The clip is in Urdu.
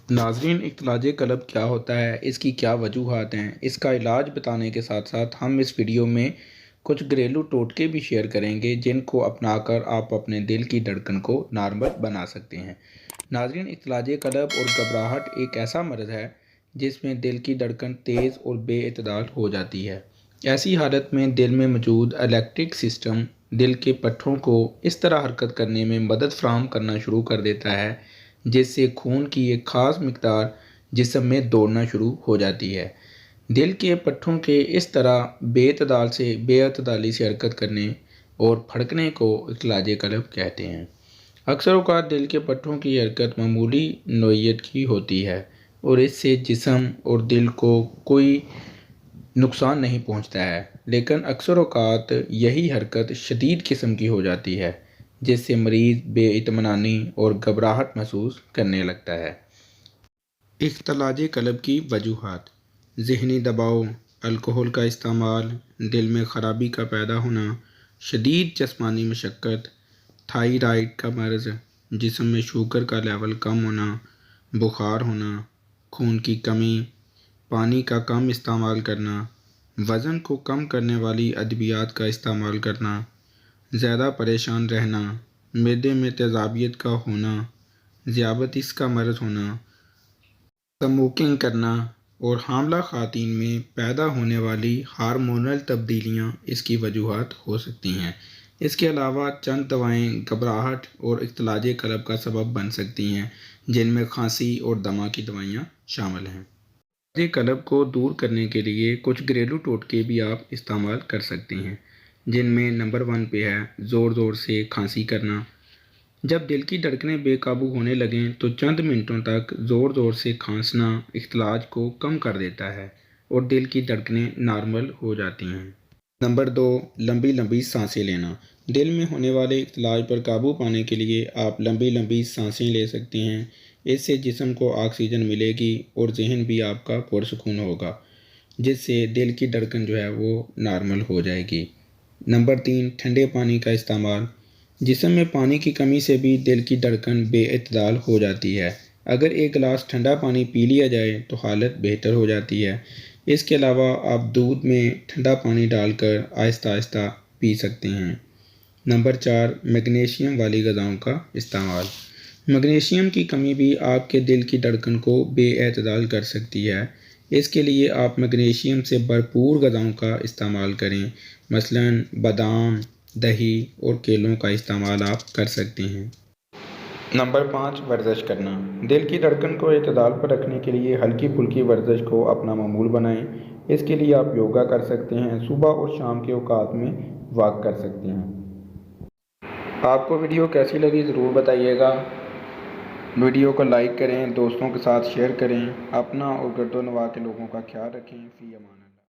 ناظرین، اختلاج قلب کیا ہوتا ہے، اس کی کیا وجوہات ہیں، اس کا علاج بتانے کے ساتھ ساتھ ہم اس ویڈیو میں کچھ گھریلو ٹوٹکے بھی شیئر کریں گے جن کو اپنا کر آپ اپنے دل کی دھڑکن کو نارمل بنا سکتے ہیں۔ ناظرین، اختلاج قلب اور گھبراہٹ ایک ایسا مرض ہے جس میں دل کی دھڑکن تیز اور بے اعتدال ہو جاتی ہے۔ ایسی حالت میں دل میں موجود الیکٹرک سسٹم دل کے پٹھوں کو اس طرح حرکت کرنے میں مدد فراہم کرنا شروع کر دیتا ہے جس سے خون کی ایک خاص مقدار جسم میں دوڑنا شروع ہو جاتی ہے۔ دل کے پٹھوں کے اس طرح بے اعتدالی سے حرکت کرنے اور پھڑکنے کو اختلاج قلب کہتے ہیں۔ اکثر اوقات دل کے پٹھوں کی حرکت معمولی نوعیت کی ہوتی ہے اور اس سے جسم اور دل کو کوئی نقصان نہیں پہنچتا ہے، لیکن اکثر اوقات یہی حرکت شدید قسم کی ہو جاتی ہے جس سے مریض بے اطمینانی اور گھبراہٹ محسوس کرنے لگتا ہے۔ اختلاج قلب کی وجوہات: ذہنی دباؤ، الکحل کا استعمال، دل میں خرابی کا پیدا ہونا، شدید جسمانی مشقت، تھائرائیڈ کا مرض، جسم میں شوگر کا لیول کم ہونا، بخار ہونا، خون کی کمی، پانی کا کم استعمال کرنا، وزن کو کم کرنے والی ادویات کا استعمال کرنا، زیادہ پریشان رہنا، معدے میں تیزابیت کا ہونا، ذیابیطس کا مرض ہونا، اسموکنگ کرنا اور حاملہ خواتین میں پیدا ہونے والی ہارمونل تبدیلیاں اس کی وجوہات ہو سکتی ہیں۔ اس کے علاوہ چند دوائیں گھبراہٹ اور اختلاج قلب کا سبب بن سکتی ہیں جن میں کھانسی اور دمہ کی دوائیاں شامل ہیں۔ اختلاج قلب کو دور کرنے کے لیے کچھ گھریلو ٹوٹکے بھی آپ استعمال کر سکتے ہیں جن میں نمبر 1 پہ ہے زور زور سے کھانسی کرنا۔ جب دل کی دھڑکنیں بے قابو ہونے لگیں تو چند منٹوں تک زور زور سے کھانسنا اختلاج کو کم کر دیتا ہے اور دل کی دھڑکنیں نارمل ہو جاتی ہیں۔ نمبر 2، لمبی لمبی سانسیں لینا۔ دل میں ہونے والے اختلاج پر قابو پانے کے لیے آپ لمبی لمبی سانسیں لے سکتے ہیں۔ اس سے جسم کو آکسیجن ملے گی اور ذہن بھی آپ کا پرسکون ہوگا جس سے دل کی دھڑکن جو ہے وہ نارمل ہو جائے گی۔ نمبر 3، ٹھنڈے پانی کا استعمال۔ جسم میں پانی کی کمی سے بھی دل کی دھڑکن بے اعتدال ہو جاتی ہے۔ اگر ایک گلاس ٹھنڈا پانی پی لیا جائے تو حالت بہتر ہو جاتی ہے۔ اس کے علاوہ آپ دودھ میں ٹھنڈا پانی ڈال کر آہستہ آہستہ پی سکتے ہیں۔ نمبر 4، میگنیشیم والی غذاؤں کا استعمال۔ میگنیشیم کی کمی بھی آپ کے دل کی دھڑکن کو بے اعتدال کر سکتی ہے۔ اس کے لیے آپ میگنیشیم سے بھرپور غذاؤں کا استعمال کریں، مثلاً بادام، دہی اور کیلوں کا استعمال آپ کر سکتے ہیں۔ نمبر 5، ورزش کرنا۔ دل کی دھڑکن کو اعتدال پر رکھنے کے لیے ہلکی پھلکی ورزش کو اپنا معمول بنائیں۔ اس کے لیے آپ یوگا کر سکتے ہیں، صبح اور شام کے اوقات میں واک کر سکتے ہیں۔ آپ کو ویڈیو کیسی لگی ضرور بتائیے گا۔ ویڈیو کو لائک کریں، دوستوں کے ساتھ شیئر کریں، اپنا اور گرد و نواح کے لوگوں کا خیال رکھیں۔ فی امان اللہ۔